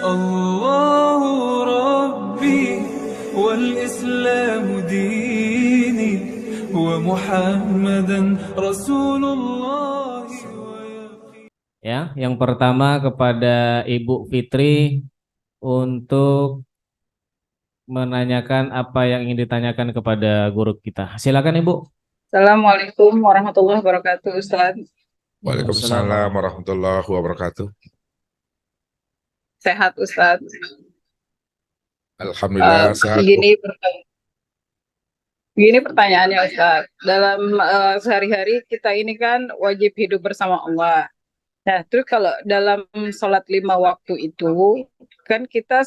الله ربي والإسلام ديني ومحمدا رسول الله. Ya, yang pertama kepada Ibu Fitri untuk menanyakan apa yang ingin ditanyakan kepada guru kita. Silakan Ibu. Assalamualaikum warahmatullahi wabarakatuh, Ustaz. Waalaikumsalam Waalaikumsalam warahmatullahi wabarakatuh. Sehat, Ustaz. Alhamdulillah sehat. Begini, begini pertanyaannya, Ustaz. Dalam sehari-hari kita ini kan wajib hidup bersama Allah. Nah, terus kalau dalam sholat 5 waktu itu, kan kita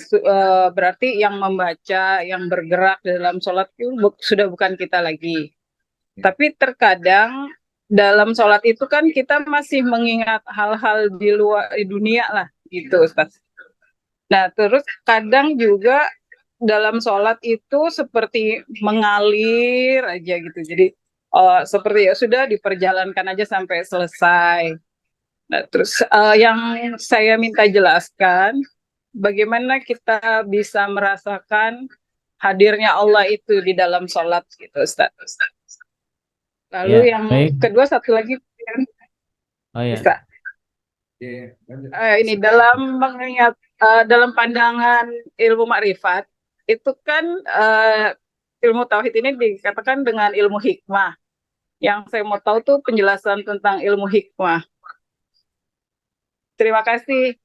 berarti yang membaca, yang bergerak dalam sholat itu sudah bukan kita lagi. Tapi terkadang dalam sholat itu kan kita masih mengingat hal-hal di luar di dunia lah, gitu, Ustaz. Nah, terus kadang juga dalam sholat itu seperti mengalir aja gitu. Jadi seperti ya sudah diperjalankan aja sampai selesai. Nah, terus yang saya minta jelaskan, bagaimana kita bisa merasakan hadirnya Allah itu di dalam sholat gitu, Ustaz. Lalu Ya, yang baik. kedua satu lagi Oh ya. bisa. Ini dalam mengingat dalam pandangan ilmu makrifat itu kan ilmu tauhid ini dikatakan dengan ilmu hikmah. Yang saya mau tahu tuh penjelasan tentang ilmu hikmah. Terima kasih.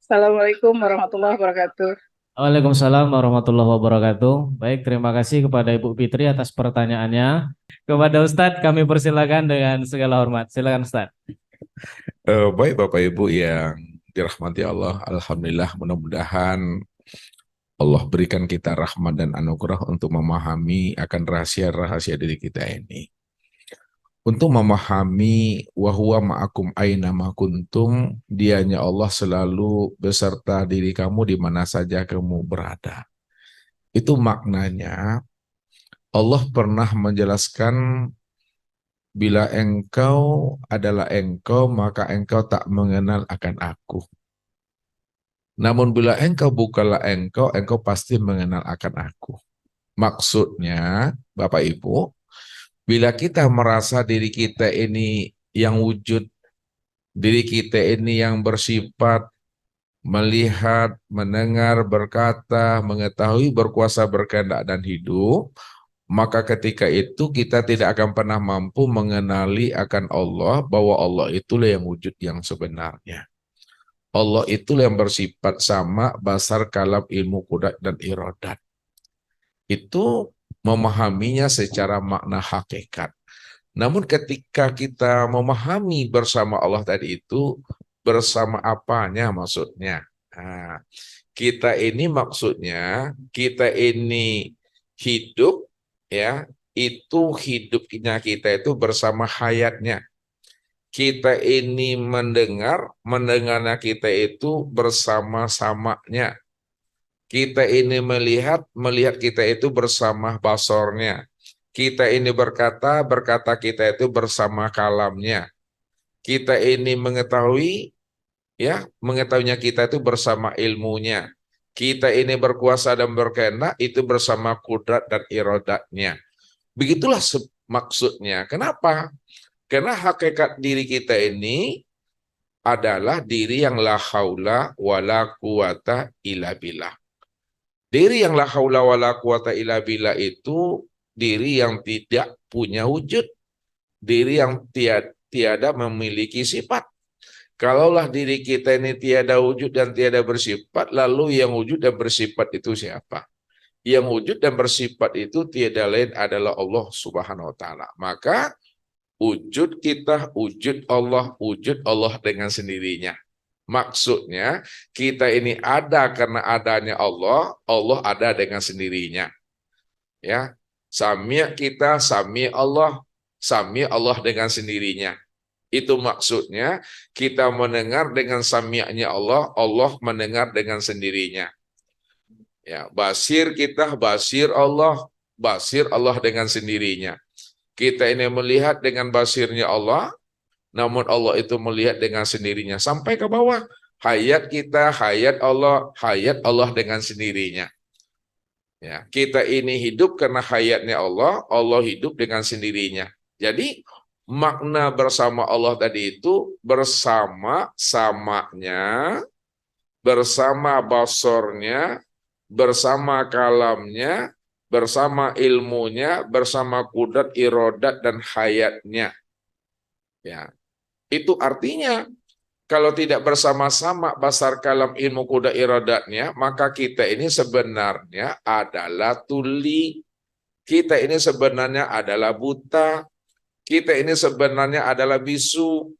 Assalamualaikum warahmatullahi wabarakatuh. Waalaikumsalam warahmatullahi wabarakatuh. Baik, terima kasih kepada Ibu Fitri atas pertanyaannya. Kepada Ustadz kami persilakan dengan segala hormat. Silakan Ustadz. Baik Bapak Ibu yang dirahmati Allah, Alhamdulillah mudah-mudahan Allah berikan kita rahmat dan anugerah untuk memahami akan rahasia-rahasia diri kita ini. Untuk memahami wahwa ma'akum aina ma kuntum, dianya Allah selalu beserta diri kamu di mana saja kamu berada. Itu maknanya Allah pernah menjelaskan bila engkau adalah engkau, maka engkau tak mengenal akan aku. Namun bila engkau bukanlah engkau, engkau pasti mengenal akan aku. Maksudnya, Bapak Ibu, bila kita merasa diri kita ini yang wujud, diri kita ini yang bersifat melihat, mendengar, berkata, mengetahui, berkuasa, berkehendak, dan hidup, maka ketika itu kita tidak akan pernah mampu mengenali akan Allah, bahwa Allah itulah yang wujud yang sebenarnya. Allah itulah yang bersifat sama, basar, kalam, ilmu, kudrat, dan iradat. Itu memahaminya secara makna hakikat. Namun ketika kita memahami bersama Allah tadi itu, bersama apanya maksudnya? Nah, kita ini maksudnya, kita ini hidup, ya, itu hidupnya kita itu bersama hayatnya. Kita ini mendengar, mendengarnya kita itu bersama-samanya. Kita ini melihat, melihat kita itu bersama basornya. Kita ini berkata, berkata kita itu bersama kalamnya. Kita ini mengetahui, ya, mengetahuinya kita itu bersama ilmunya. Kita ini berkuasa dan berkehendak itu bersama kudrat dan iradatnya. Begitulah maksudnya. Kenapa? Karena hakikat diri kita ini adalah diri yang la haula wala quwata illa billah. Diri yang la haula wala quwata illa billah itu diri yang tidak punya wujud, diri yang tiada memiliki sifat. Kalaulah diri kita ini tiada wujud dan tiada bersifat, lalu yang wujud dan bersifat itu siapa? Yang wujud dan bersifat itu tiada lain adalah Allah Subhanahu wa taala. Maka wujud kita, wujud Allah dengan sendirinya. Maksudnya kita ini ada karena adanya Allah, Allah ada dengan sendirinya. Ya, sami kita, sami Allah dengan sendirinya. Itu maksudnya kita mendengar dengan sami'nya Allah, Allah mendengar dengan sendirinya. Ya, basir kita, basir Allah dengan sendirinya. Kita ini melihat dengan basirnya Allah, namun Allah itu melihat dengan sendirinya. Sampai ke bawah, Hayat kita, hayat Allah dengan sendirinya. Ya, kita ini hidup karena hayatnya Allah, Allah hidup dengan sendirinya. Jadi makna bersama Allah tadi itu bersama samanya, bersama basornya, bersama kalamnya, bersama ilmunya, bersama kudrat, irodat, dan hayatnya. Ya, itu artinya kalau tidak bersama-sama basar kalam ilmu kuda iradatnya, maka kita ini sebenarnya adalah tuli. Kita ini sebenarnya adalah buta. Kita ini sebenarnya adalah bisu.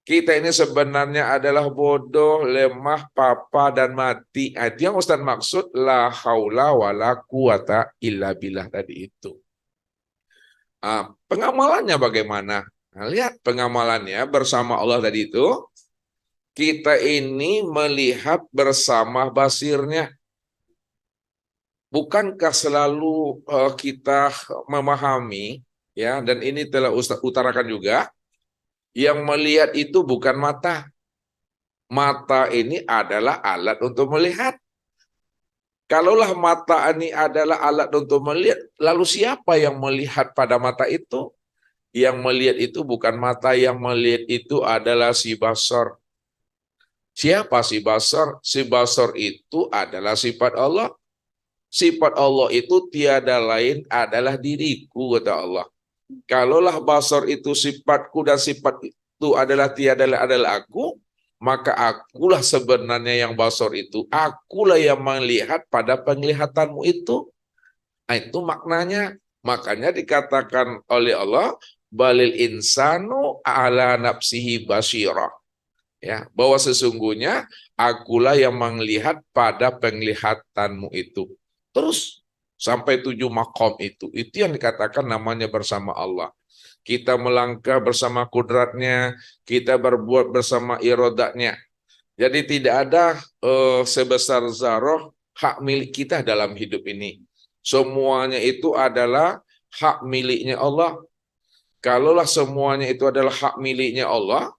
Kita ini sebenarnya adalah bodoh, lemah, papa, dan mati. Itu yang Ustaz maksud, la haula wa la quwata illa billah tadi itu. Pengamalannya bagaimana? Nah, lihat pengamalannya bersama Allah tadi itu. Kita ini melihat bersama basirnya. Bukankah selalu kita memahami, ya, dan ini telah Ustaz utarakan juga, yang melihat itu bukan mata. Mata ini adalah alat untuk melihat. Kalaulah mata ini adalah alat untuk melihat, lalu siapa yang melihat pada mata itu? Yang melihat itu bukan mata, yang melihat itu adalah si basar. Siapa si basar? Si basar itu adalah sifat Allah. Sifat Allah itu tiada lain adalah diriku, kata Allah. Kalaulah basar itu sifatku dan sifat itu adalah tiada lain adalah aku, maka akulah sebenarnya yang basar itu. Akulah yang melihat pada penglihatanmu itu. Nah, itu maknanya. Makanya dikatakan oleh Allah, balil insanu ala nafsihi basirah. Ya, bahwa sesungguhnya akulah yang melihat pada penglihatanmu itu. Terus sampai 7 makom itu yang dikatakan namanya bersama Allah. Kita melangkah bersama kudratnya, kita berbuat bersama irodatnya. Jadi tidak ada sebesar zarah hak milik kita dalam hidup ini. Semuanya itu adalah hak miliknya Allah. Kalaulah semuanya itu adalah hak miliknya Allah,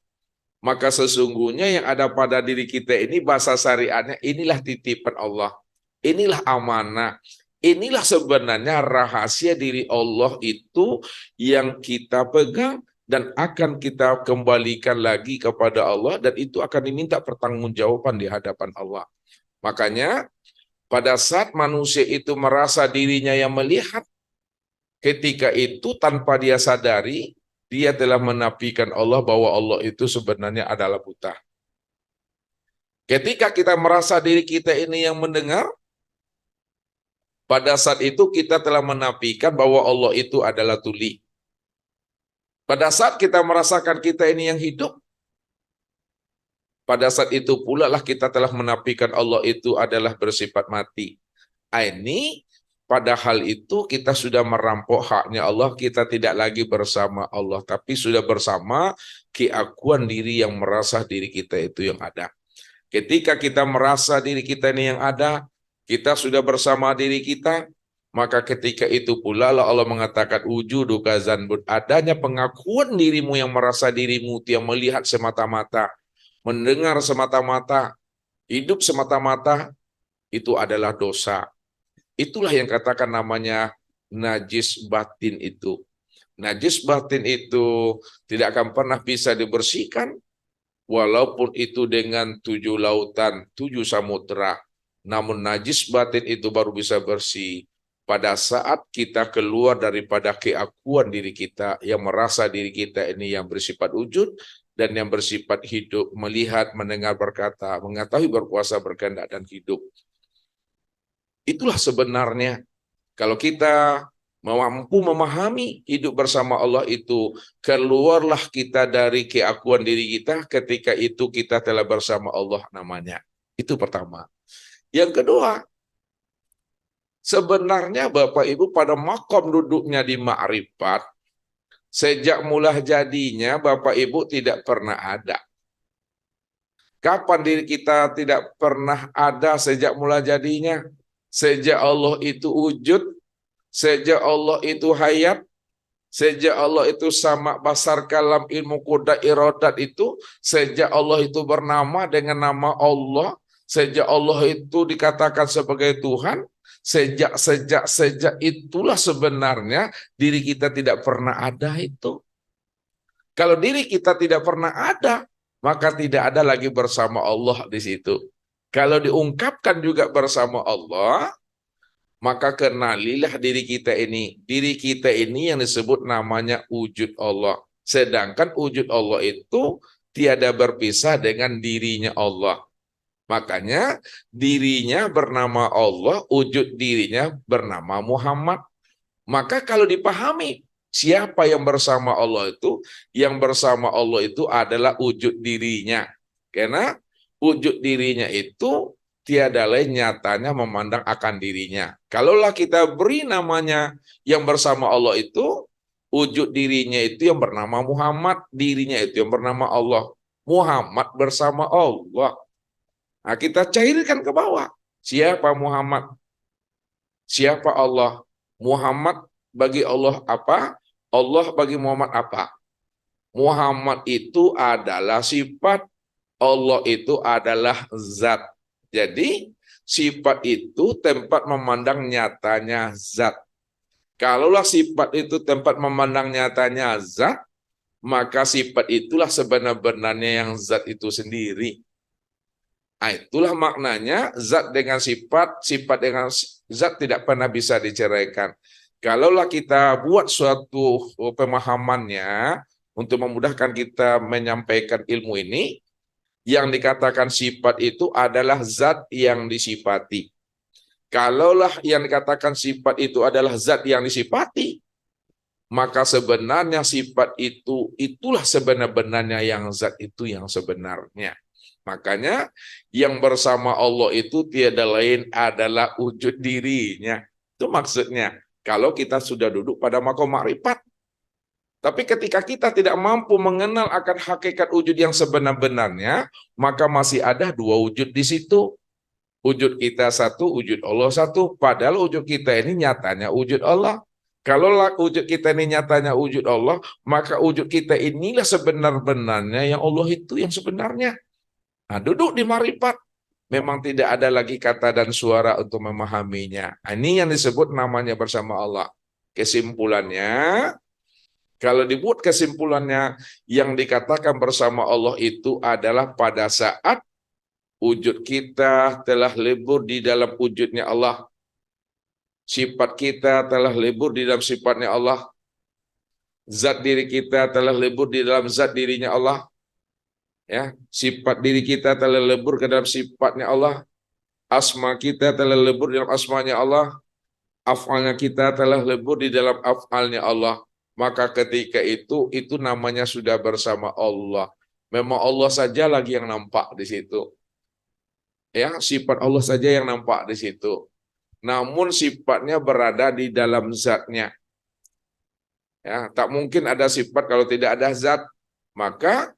maka sesungguhnya yang ada pada diri kita ini bahasa syariatnya inilah titipan Allah. Inilah amanah. Inilah sebenarnya rahasia diri Allah itu yang kita pegang dan akan kita kembalikan lagi kepada Allah, dan itu akan diminta pertanggungjawaban di hadapan Allah. Makanya pada saat manusia itu merasa dirinya yang melihat, ketika itu tanpa dia sadari, dia telah menafikan Allah bahwa Allah itu sebenarnya adalah buta. Ketika kita merasa diri kita ini yang mendengar, pada saat itu kita telah menafikan bahwa Allah itu adalah tuli. Pada saat kita merasakan kita ini yang hidup, pada saat itu pula lah kita telah menafikan Allah itu adalah bersifat mati. Ini pada hal itu kita sudah merampok haknya Allah, kita tidak lagi bersama Allah, tapi sudah bersama keakuan diri yang merasa diri kita itu yang ada. Ketika kita merasa diri kita ini yang ada, kita sudah bersama diri kita, maka ketika itu pula Allah mengatakan wujuduka zanbun, adanya pengakuan dirimu yang merasa dirimu yang melihat semata-mata, mendengar semata-mata, hidup semata-mata, itu adalah dosa. Itulah yang katakan namanya najis batin itu. Najis batin itu tidak akan pernah bisa dibersihkan, walaupun itu dengan 7 lautan, 7 samudera. Namun najis batin itu baru bisa bersih pada saat kita keluar daripada keakuan diri kita, yang merasa diri kita ini yang bersifat wujud dan yang bersifat hidup, melihat, mendengar, berkata, mengetahui, berkuasa, berkehendak, dan hidup. Itulah sebenarnya kalau kita mampu memahami hidup bersama Allah itu, keluarlah kita dari keakuan diri kita, ketika itu kita telah bersama Allah namanya. Itu pertama. Yang kedua, sebenarnya Bapak Ibu pada makom duduknya di ma'rifat, sejak mula jadinya Bapak Ibu tidak pernah ada. Kapan diri kita tidak pernah ada sejak mula jadinya? Sejak Allah itu wujud, sejak Allah itu hayat, Sejak Allah itu sama basar kalam ilmu qudrat iradat itu, sejak Allah itu bernama dengan nama Allah, sejak Allah itu dikatakan sebagai Tuhan, sejak itulah sebenarnya diri kita tidak pernah ada itu. Kalau diri kita tidak pernah ada, maka tidak ada lagi bersama Allah di situ. Kalau diungkapkan juga bersama Allah, maka kenalilah diri kita ini. Diri kita ini yang disebut namanya wujud Allah. Sedangkan wujud Allah itu tiada berpisah dengan dirinya Allah. Makanya dirinya bernama Allah, wujud dirinya bernama Muhammad. Maka kalau dipahami siapa yang bersama Allah itu, yang bersama Allah itu adalah wujud dirinya. Karena wujud dirinya itu tiada lain nyatanya memandang akan dirinya. Kalaulah kita beri namanya yang bersama Allah itu, wujud dirinya itu yang bernama Muhammad, dirinya itu yang bernama Allah. Muhammad bersama Allah. Nah, kita cairkan ke bawah. Siapa Muhammad? Siapa Allah? Muhammad bagi Allah apa? Allah bagi Muhammad apa? Muhammad itu adalah sifat, Allah itu adalah zat. Jadi sifat itu tempat memandang nyatanya zat. Kalaulah sifat itu tempat memandang nyatanya zat, maka sifat itulah sebenar-benarnya yang zat itu sendiri. Nah, itulah maknanya zat dengan sifat, sifat dengan zat tidak pernah bisa diceraikan. Kalaulah kita buat suatu pemahamannya untuk memudahkan kita menyampaikan ilmu ini, yang dikatakan sifat itu adalah zat yang disifati. Kalaulah yang dikatakan sifat itu adalah zat yang disifati, maka sebenarnya sifat itu, itulah sebenar-benarnya yang zat itu yang sebenarnya. Makanya yang bersama Allah itu tiada lain adalah wujud dirinya. Itu maksudnya. Kalau kita sudah duduk pada maqam ma'rifat. Tapi ketika kita tidak mampu mengenal akan hakikat wujud yang sebenar-benarnya, maka masih ada dua wujud di situ. Wujud kita satu, wujud Allah satu. Padahal wujud kita ini nyatanya wujud Allah. Kalau wujud kita ini nyatanya wujud Allah, maka wujud kita inilah sebenar-benarnya yang Allah itu yang sebenarnya. Nah, duduk di marifat, memang tidak ada lagi kata dan suara untuk memahaminya. Ini yang disebut namanya bersama Allah. Kesimpulannya, kalau dibuat kesimpulannya, yang dikatakan bersama Allah itu adalah pada saat wujud kita telah lebur di dalam wujudnya Allah. Sifat kita telah lebur di dalam sifatnya Allah. Zat diri kita telah lebur di dalam zat dirinya Allah. Ya, sifat diri kita telah lebur ke dalam sifatnya Allah. Asma kita telah lebur di dalam asmanya Allah. Af'alnya kita telah lebur di dalam af'alnya Allah. Maka ketika itu namanya sudah bersama Allah. Memang Allah saja lagi yang nampak di situ. Ya, sifat Allah saja yang nampak di situ. Namun sifatnya berada di dalam zatnya. Ya, tak mungkin ada sifat kalau tidak ada zat. Maka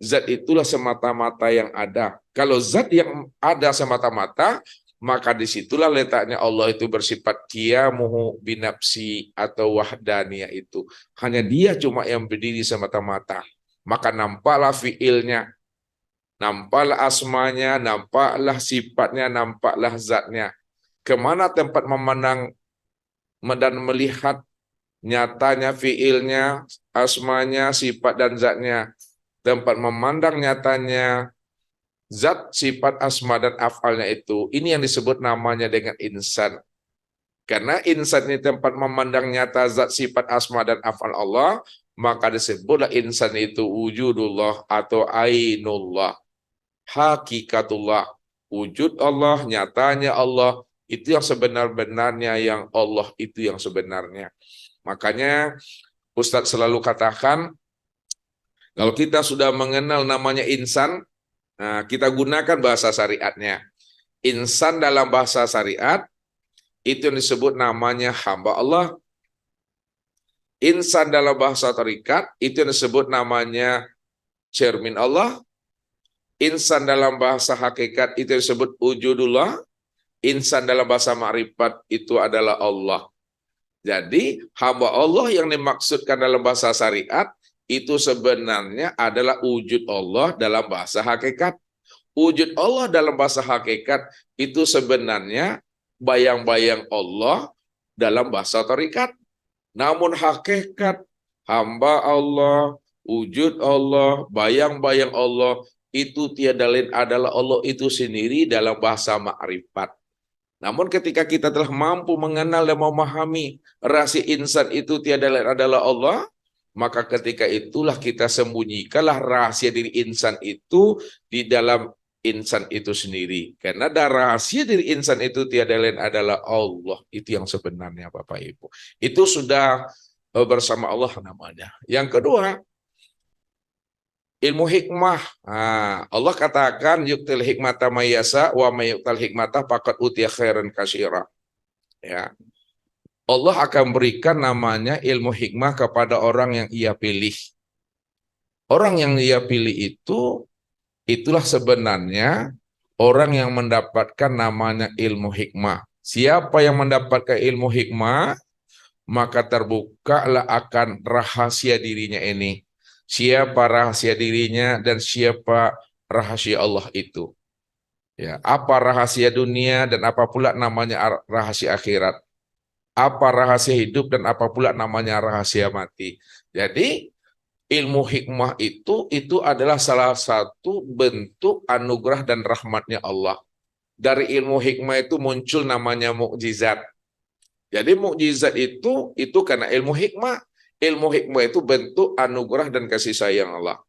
zat itulah semata-mata yang ada. Kalau zat yang ada semata-mata, maka disitulah letaknya Allah itu bersifat qiyamuhu binafsi atau wahdaniyah itu. Hanya dia cuma yang berdiri semata-mata. Maka nampaklah fiilnya, nampaklah asmanya, nampaklah sifatnya, nampaklah zatnya. Kemana tempat memandang dan melihat nyatanya fiilnya, asmanya, sifat dan zatnya. Tempat memandang nyatanya zat, sifat, asma, dan af'alnya itu. Ini yang disebut namanya dengan insan. Karena insan ini tempat memandang nyata zat, sifat, asma, dan af'al Allah, maka disebutlah insan itu wujudullah atau ainullah. Hakikatullah. Wujud Allah, nyatanya Allah, itu yang sebenar-benarnya yang Allah itu yang sebenarnya. Makanya Ustadz selalu katakan, kalau kita sudah mengenal namanya insan, nah kita gunakan bahasa syariatnya. Insan dalam bahasa syariat, itu yang disebut namanya hamba Allah. Insan dalam bahasa tarikat, itu yang disebut namanya cermin Allah. Insan dalam bahasa hakikat, itu yang disebut wujudullah. Insan dalam bahasa ma'rifat, itu adalah Allah. Jadi hamba Allah yang dimaksudkan dalam bahasa syariat itu sebenarnya adalah wujud Allah dalam bahasa hakikat. Wujud Allah dalam bahasa hakikat itu sebenarnya bayang-bayang Allah dalam bahasa tarikat. Namun hakikat hamba Allah, wujud Allah, bayang-bayang Allah itu tiada lain adalah Allah itu sendiri dalam bahasa ma'rifat. Namun ketika kita telah mampu mengenal dan memahami rahasia insan itu tiada lain adalah Allah, maka ketika itulah kita sembunyikanlah rahasia diri insan itu di dalam insan itu sendiri. Karena rahasia diri insan itu tiada lain adalah Allah. Itu yang sebenarnya Bapak Ibu. Itu sudah bersama Allah namanya. Yang kedua, ilmu hikmah. Allah katakan yuktil hikmata mayasa wa mayuktal hikmata faqad utiya khairan katsira. Ya. Allah akan berikan namanya ilmu hikmah kepada orang yang ia pilih. Orang yang ia pilih itu itulah sebenarnya orang yang mendapatkan namanya ilmu hikmah. Siapa yang mendapatkan ilmu hikmah, maka terbukalah akan rahasia dirinya ini. Siapa rahasia dirinya dan siapa rahasia Allah itu. Ya, apa rahasia dunia dan apa pula namanya rahasia akhirat. Apa rahasia hidup dan apa pula namanya rahasia mati. Jadi ilmu hikmah itu adalah salah satu bentuk anugerah dan rahmatnya Allah. Dari ilmu hikmah itu muncul namanya mukjizat. Jadi mukjizat itu karena ilmu hikmah. Ilmu hikmah itu bentuk anugerah dan kasih sayang Allah.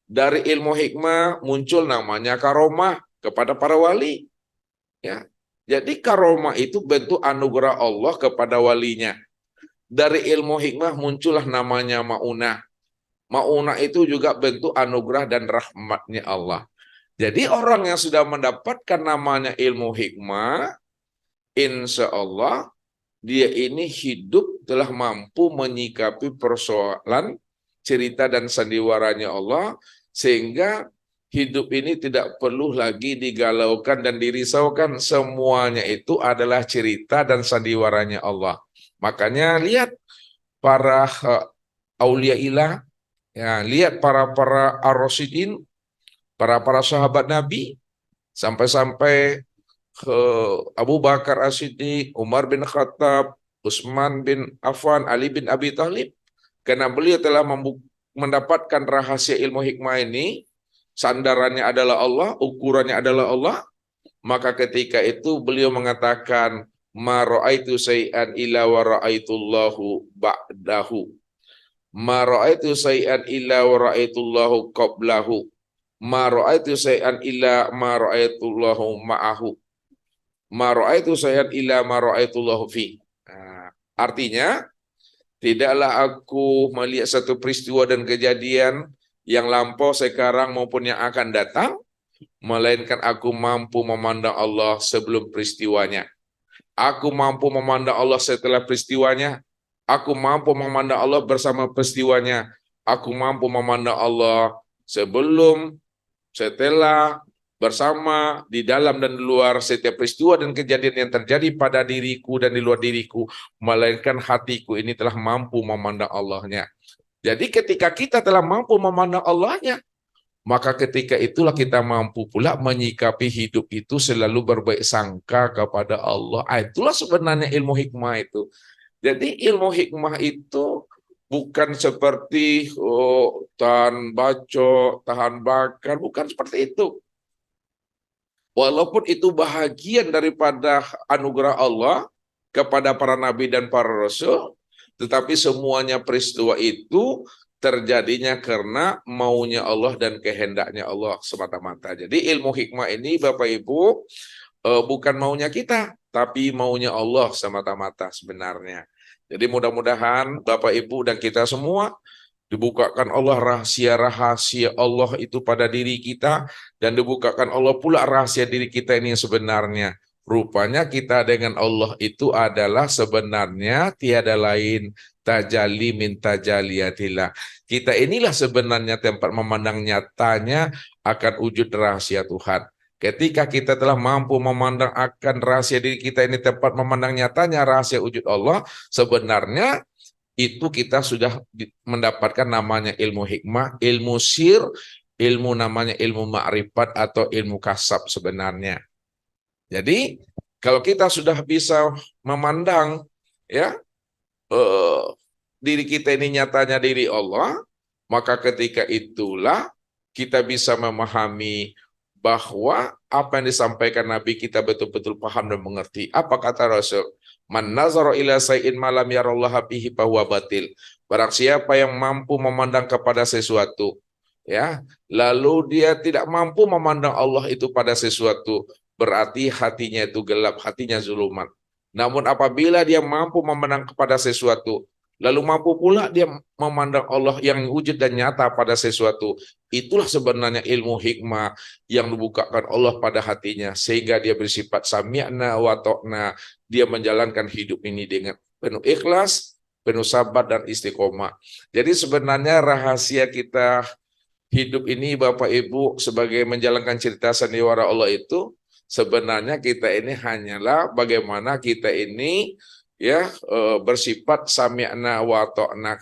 Dari ilmu hikmah muncul namanya karomah kepada para wali. Ya. Jadi karomah itu bentuk anugerah Allah kepada walinya. Dari ilmu hikmah muncullah namanya maunah. Maunah itu juga bentuk anugerah dan rahmatnya Allah. Jadi orang yang sudah mendapatkan namanya ilmu hikmah, insya Allah dia ini hidup telah mampu menyikapi persoalan, cerita dan sandiwaranya Allah, sehingga hidup ini tidak perlu lagi digalaukan dan dirisaukan. Semuanya itu adalah cerita dan sandiwaranya Allah. Makanya lihat para aulia ilah, ya, lihat para ar-rasyidin, para sahabat Nabi, sampai-sampai Abu Bakar As-Siddiq, Umar bin Khattab, Utsman bin Affan, Ali bin Abi Thalib, karena beliau telah mendapatkan rahasia ilmu hikmah ini, sandarannya adalah Allah, ukurannya adalah Allah, maka ketika itu beliau mengatakan, ma ra'aitu say'an illa wa ra'aitullahu ba'dahu. Ma ra'aitu say'an illa wa ra'aitullahu qablahu. Ma ra'aitu say'an illa ma ra'aitullahu ma'ahu. Ma ra'aitu say'an illa ma ra'aitullahu fi. Artinya, tidaklah aku melihat satu peristiwa dan kejadian yang lampau, sekarang maupun yang akan datang, melainkan aku mampu memandang Allah sebelum peristiwanya. Aku mampu memandang Allah setelah peristiwanya. Aku mampu memandang Allah bersama peristiwanya. Aku mampu memandang Allah sebelum, setelah, bersama, di dalam dan di luar setiap peristiwa dan kejadian yang terjadi pada diriku dan di luar diriku, melainkan hatiku ini telah mampu memandang Allahnya. Jadi ketika kita telah mampu memandang Allahnya, maka ketika itulah kita mampu pula menyikapi hidup itu selalu berbaik sangka kepada Allah. Itulah sebenarnya ilmu hikmah itu. Jadi ilmu hikmah itu bukan seperti tahan bacok, tahan bakar, bukan seperti itu. Walaupun itu bahagian daripada anugerah Allah kepada para nabi dan para rasul, tetapi semuanya peristiwa itu terjadinya karena maunya Allah dan kehendaknya Allah semata-mata. Jadi ilmu hikmah ini Bapak Ibu bukan maunya kita, tapi maunya Allah semata-mata sebenarnya. Jadi mudah-mudahan Bapak Ibu dan kita semua dibukakan Allah rahasia-rahasia Allah itu pada diri kita, dan dibukakan Allah pula rahasia diri kita ini yang sebenarnya. Rupanya kita dengan Allah itu adalah sebenarnya tiada lain tajalli min tajaliyatillah. Kita inilah sebenarnya tempat memandang nyatanya akan wujud rahasia Tuhan. Ketika kita telah mampu memandang akan rahasia diri kita ini tepat memandang nyatanya rahasia wujud Allah, sebenarnya itu kita sudah mendapatkan namanya ilmu hikmah, ilmu sir, ilmu namanya ilmu ma'rifat atau ilmu kasab sebenarnya. Jadi kalau kita sudah bisa memandang ya diri kita ini nyatanya diri Allah, maka ketika itulah kita bisa memahami bahwa apa yang disampaikan Nabi kita betul-betul paham dan mengerti. Apa kata Rasul? Man nazara ila say'in ma lam yarallaha bihi fahuwa batil. Barang siapa yang mampu memandang kepada sesuatu, ya, lalu dia tidak mampu memandang Allah itu pada sesuatu, berarti hatinya itu gelap, hatinya zulumat. Namun apabila dia mampu memandang kepada sesuatu, lalu mampu pula dia memandang Allah yang wujud dan nyata pada sesuatu, itulah sebenarnya ilmu hikmah yang dibukakan Allah pada hatinya, sehingga dia bersifat sami'na wa ta'na, dia menjalankan hidup ini dengan penuh ikhlas, penuh sabar dan istiqomah. Jadi sebenarnya rahasia kita hidup ini Bapak Ibu sebagai menjalankan cerita sandiwara Allah itu, sebenarnya kita ini hanyalah bagaimana kita ini ya bersifat sami'na wa ta'na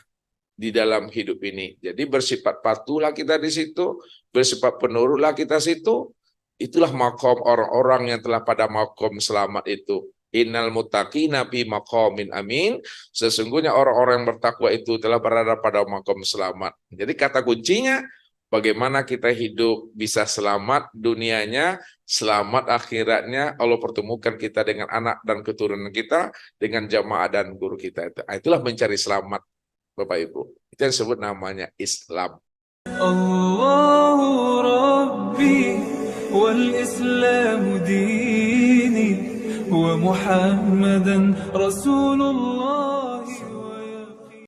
di dalam hidup ini. Jadi bersifat patuhlah kita di situ, bersifat penurutlah kita situ. Itulah makom orang-orang yang telah pada makom selamat itu. Innal muttaqina fi maqamin amin. Sesungguhnya orang-orang yang bertakwa itu telah berada pada makom selamat. Jadi kata kuncinya bagaimana kita hidup bisa selamat dunianya, selamat akhiratnya. Allah pertemukan kita dengan anak dan keturunan kita, dengan jamaah dan guru kita. Itulah mencari selamat, Bapak Ibu. Itu yang disebut namanya Islam. Allahu Rabbi wal Islamu dini wa Muhammadan Rasulullah.